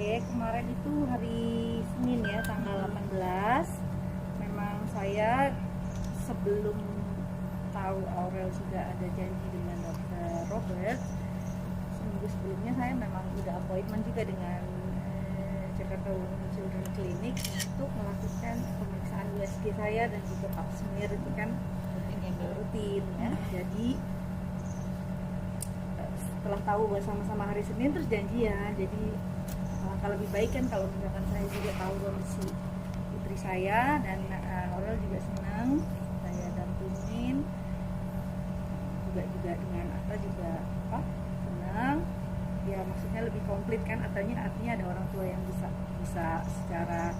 Oke, kemarin itu hari Senin ya, tanggal 18. Memang saya sebelum tahu Aurel sudah ada janji dengan dokter Robert, seminggu sebelumnya saya memang udah appointment juga dengan Jakarta Women Children Clinic untuk melakukan pemeriksaan USG saya dan juga pap smear itu kan rutin ya. Jadi setelah tahu bersama-sama hari Senin terus janjian, jadi langkah lebih baik kan kalau misalkan saya juga tahu kondisi putri saya, dan Aurel juga senang saya dampingin juga dengan Atta juga senang ya, maksudnya lebih komplit kan, artinya ada orang tua yang bisa secara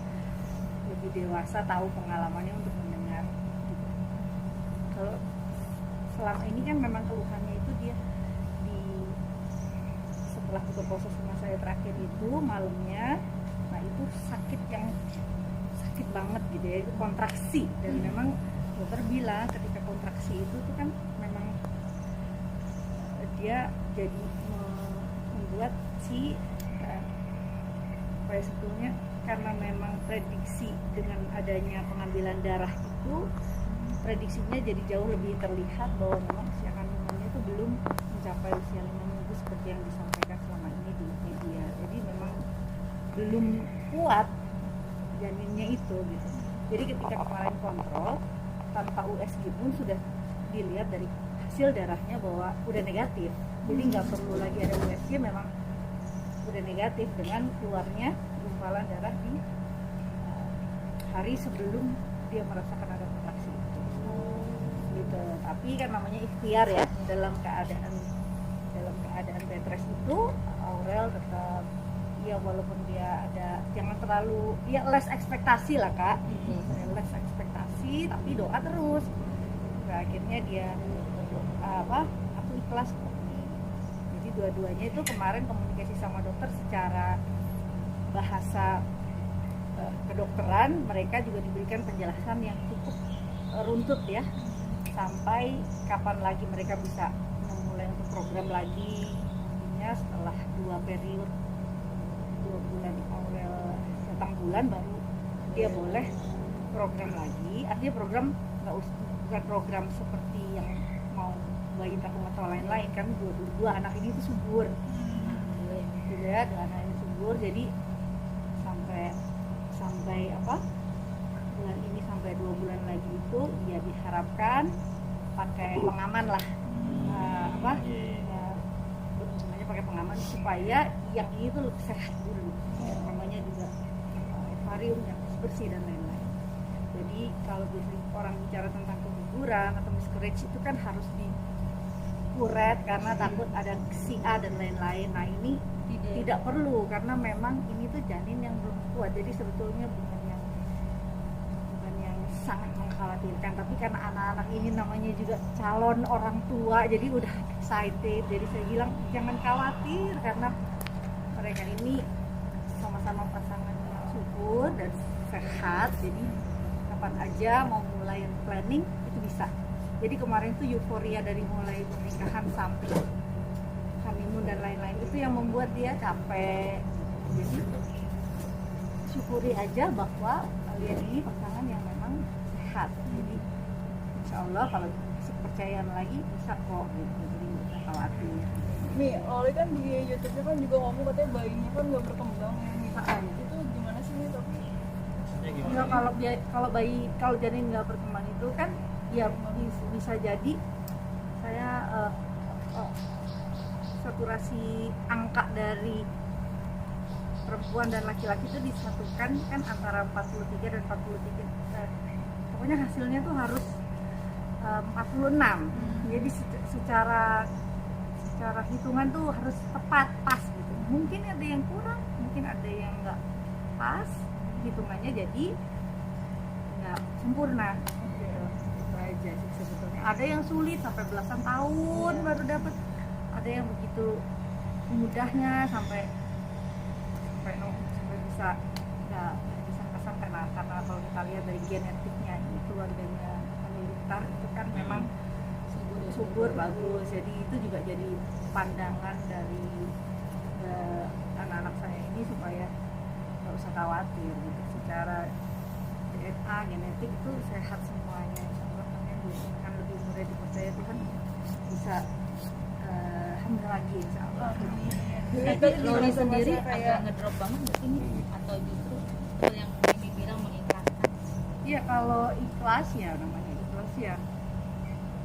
lebih dewasa tahu pengalamannya untuk mendengar gitu. Kalau selama ini kan memang keluhannya itu dia setelah buka proses rumah saya terakhir itu malamnya, nah itu sakit banget gitu ya, itu kontraksi, dan memang dokter bilang ketika kontraksi itu tuh kan memang dia jadi membuat si sebetulnya karena memang prediksi dengan adanya pengambilan darah itu prediksinya jadi jauh lebih terlihat bahwa memang usia kandungannya itu belum mencapai usia 5 minggu seperti yang disampaikan selama ini di media. Jadi memang belum kuat janinnya itu gitu. Jadi ketika kemarin kontrol tanpa USG pun sudah dilihat dari hasil darahnya bahwa udah negatif. Jadi nggak perlu lagi ada USG, memang udah negatif dengan keluarnya gumpalan darah di hari sebelum dia merasakan ada kontraksi itu. Gitu. Tapi kan namanya ikhtiar ya, dalam keadaan bed rest itu Aurel tetap ya, walaupun dia ada jangan terlalu ya less ekspektasi lah Kak, less ekspektasi tapi doa terus. Nah, akhirnya dia aku ikhlas kok. Jadi dua-duanya itu kemarin komunikasi sama dokter secara bahasa kedokteran, mereka juga diberikan penjelasan yang cukup runtut ya, sampai kapan lagi mereka bisa memulai untuk program lagi. Intinya setelah 2 bulan Aurel datang bulan baru dia boleh program lagi. Artinya program bukan program seperti yang mau bayi tabung atau lain-lain kan, dua anak ini itu subur gitu ya, 2 anak ini subur, jadi sampai bulan ini sampai 2 bulan lagi itu ya diharapkan pakai pengaman lah, namanya pakai pengaman supaya yang ini tuh lebih sehat dulu, namanya juga akvarium yang bersih dan lain-lain. Jadi kalau biasanya orang bicara tentang keguguran atau miscarriage itu kan harus dikuret karena takut ada CA dan lain-lain. Nah ini tidak perlu, karena memang ini tuh janin yang belum kuat, jadi sebetulnya bukan yang sangat mengkhawatirkan, tapi karena anak-anak ini namanya juga calon orang tua jadi udah excited, jadi saya bilang jangan khawatir karena mereka ini sama-sama pasangan yang subur dan sehat, jadi kapan aja mau mulai planning itu bisa. Jadi kemarin tuh euforia dari mulai pernikahan sampai honeymoon dan lain-lain itu yang membuat dia capek. Jadi syukuri aja bahwa kalian ini pasangan yang memang sehat. Jadi insya Allah kalau kepercayaan lagi bisa kok gitu. Jadi nggak khawatir. Nih, Oli kan di YouTube-nya kan juga ngomong katanya bayinya kan nggak berkembang ya. Itu gimana sih nih tapi? Ya, kalau janin nggak berkembang itu kan ya bisa jadi saya saturasi angka dari perempuan dan laki-laki itu disatukan kan antara 43 dan 43, pokoknya hasilnya tuh harus 46. Jadi secara hitungan tuh harus tepat pas gitu. Mungkin ada yang kurang, mungkin ada yang nggak pas hitungannya, jadi nggak sempurna gitu. Itu aja sih sebetulnya. Ada yang sulit sampai belasan tahun baru dapat, ada yang begitu mudahnya sampai bisa nggak disangka-sangka. Nah, karena kalau kita lihat dari genetiknya ini keluarganya militer itu kan memang subur bagus, jadi itu juga jadi pandangan dari anak-anak saya ini supaya usah khawatir gitu. Secara DNA genetik itu sehat semuanya. Insyaallah kan lebih mudah dipercaya Tuhan bisa hamil lagi insyaallah. Jadi Loli sendiri agak ngedrop banget nggak sih nih? Atau justru yang Mimi bilang mengikhlaskan? Iya, kalau ikhlas ya namanya ikhlas ya.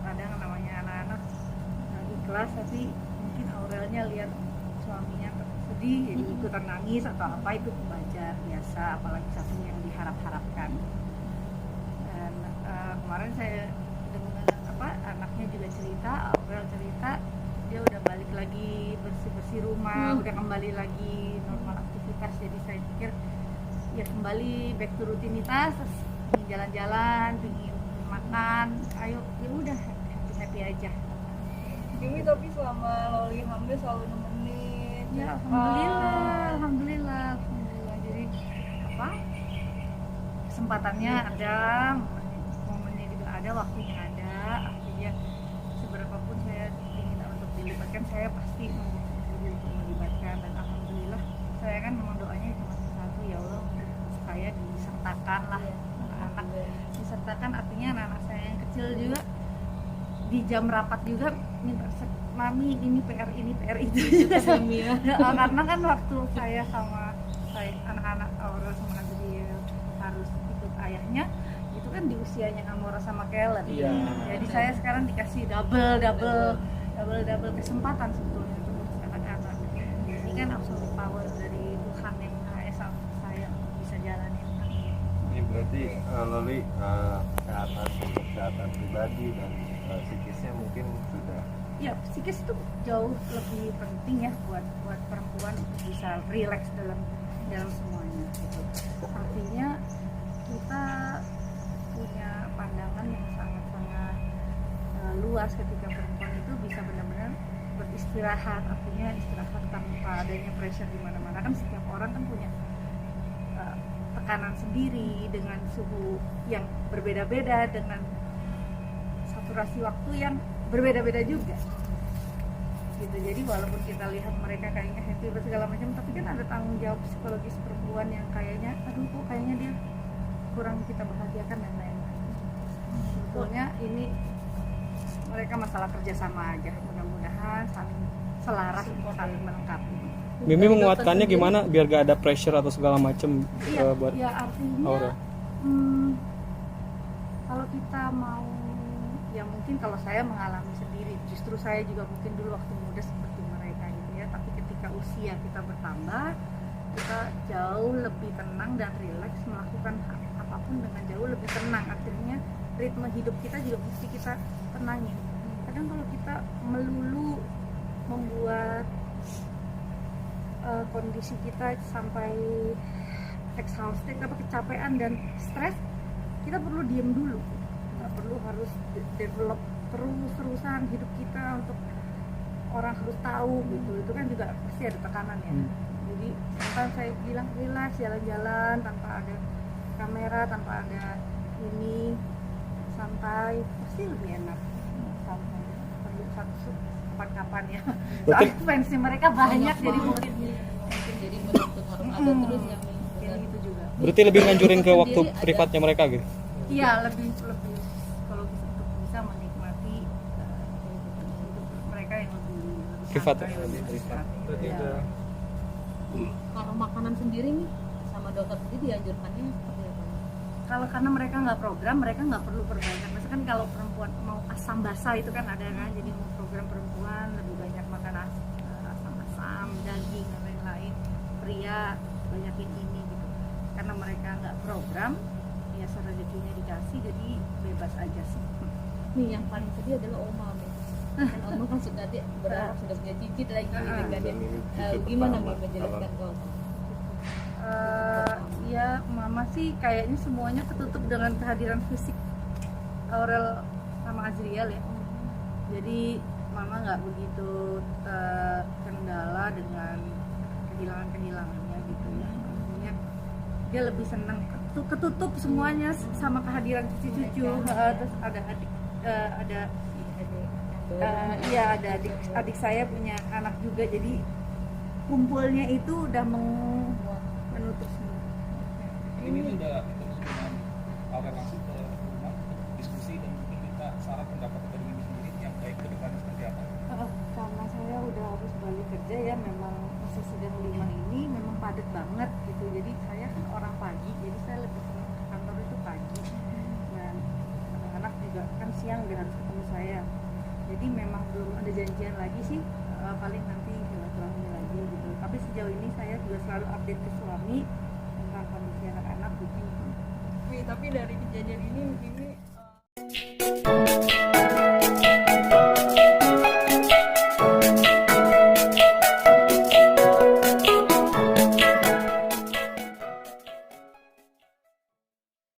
Kadang namanya anak-anak ikhlas tapi mungkin Aurelnya lihat suaminya sedih jadi ikutan nangis atau apa, itu wajar biasa, apalagi satu yang diharap-harapkan. Dan kemarin saya dengar anaknya juga cerita, Aurel cerita dia udah balik lagi bersih-bersih rumah, udah kembali lagi normal aktivitas. Jadi saya pikir ya kembali back to rutinitas, terus ingin jalan-jalan, ingin makan, ayo ya udah happy aja. Mimi tapi selama Loli hamil selalu nemenin. Ya alhamdulillah. Jadi kesempatannya ada, momennya juga ada, waktunya ada. Artinya seberapapun saya ingin untuk dilibatkan, saya pasti untuk melibatkan. Dan alhamdulillah saya kan memang doanya cuma satu, ya Allah saya disertakan lah anak disertakan. Artinya anak saya yang kecil juga di jam rapat juga minta mami ini PR itu juga karena kan waktu saya sama anak-anak Aurel sama Azriel harus ikut ayahnya itu kan di usianya Amora sama Kellen. Jadi saya sekarang dikasih double kesempatan sebetulnya untuk anak-anak. Ini kan absolute power dari Tuhan yang saya bisa jalanin. Ini berarti Loli kesehatan pribadi dan psikisnya mungkin sudah. Ya, psikis itu jauh lebih penting ya buat perempuan untuk bisa rileks dalam semuanya gitu. Artinya kita punya pandangan yang sangat-sangat luas ketika perempuan itu bisa benar-benar beristirahat. Artinya istirahat tanpa adanya pressure di mana-mana. Kan setiap orang kan punya tekanan sendiri dengan suhu yang berbeda-beda, dengan saturasi waktu yang berbeda-beda juga gitu. Jadi walaupun kita lihat mereka kayaknya happy segala macam, tapi kan ada tanggung jawab psikologis perempuan yang kayaknya aduh kok kayaknya dia kurang kita bahagiakan dan lain-lain. Sebetulnya ini mereka masalah kerjasama aja, mudah-mudahan saling selaras, saling melengkapi. Mimi menguatkannya gimana biar gak ada pressure atau segala macam buat ya artinya Aurel? Kalau kita mau, ya mungkin kalau saya mengalami sendiri, justru saya juga mungkin dulu waktu muda seperti mereka gitu ya, tapi ketika usia kita bertambah, kita jauh lebih tenang dan rileks melakukan apapun dengan jauh lebih tenang. Akhirnya ritme hidup kita juga mesti kita tenangin. Kadang kalau kita melulu membuat kondisi kita sampai exhausted, kecapean dan stres, kita perlu diem dulu. Nggak perlu harus develop terus-terusan hidup kita untuk orang harus tahu gitu. Itu kan juga pasti ada tekanan ya. Jadi kan saya bilang relax, jalan-jalan tanpa ada kamera, tanpa ada ini, santai, pasti lebih enak. Santai, perlu satu kapan-kapan ya. Soalnya fansnya mereka banyak, jadi mungkin jadi menuntut harus ada terus yang kayak gitu juga. Berarti lebih nganjurin ke waktu privatnya mereka gitu? Iya, lebih kalau bisa menikmati hidup mereka yang lebih Privat. santai, lebih privat. Iya. kalau makanan sendiri nih sama dokter sendiri dianjurkannya seperti apa? Kalau karena mereka nggak program, mereka nggak perlu perbanyak. Misalkan kalau perempuan mau asam basah itu kan ada kan, jadi mau program perempuan lebih banyak makan asam-asam, daging dan lain-lain. Pria banyakin ini gitu. Karena mereka nggak program, ya rezekinya dikasih, jadi bebas aja sih. Nih yang paling sedih adalah Oma nih. Kan Oma kan sudah berharap sudah punya cicit lagi gitu kan ya. Gimana Mbak menjelaskan ke Oma? Ya mama sih kayaknya semuanya ketutup dengan kehadiran fisik Aurel sama Azriel ya. Jadi mama nggak begitu kendala dengan kehilangannya gitu ya. Artinya dia lebih senang ketutup semuanya sama kehadiran cucu-cucu. Terus ada adik ada adik saya punya anak juga, jadi kumpulnya itu udah menutup semua. Mungkin itu udah ketemu dengan Aurel langsung ke rumah diskusi dan mungkin minta saran pendapat dari Mimi sendiri yang baik ke depannya seperti apa. Karena saya udah harus balik kerja ya, memang masa sidang 5 ini memang padat banget gitu, jadi saya kan orang pagi, jadi saya lebih sering ke kantor itu pagi, dan anak-anak juga kan siang udah harus ketemu saya, jadi memang belum ada janjian lagi sih, paling nanti silaturahmi lagi gitu. Tapi sejauh ini saya juga selalu update ke suami tentang kondisi anak-anak gitu. Tapi dari kejadian ini Mimi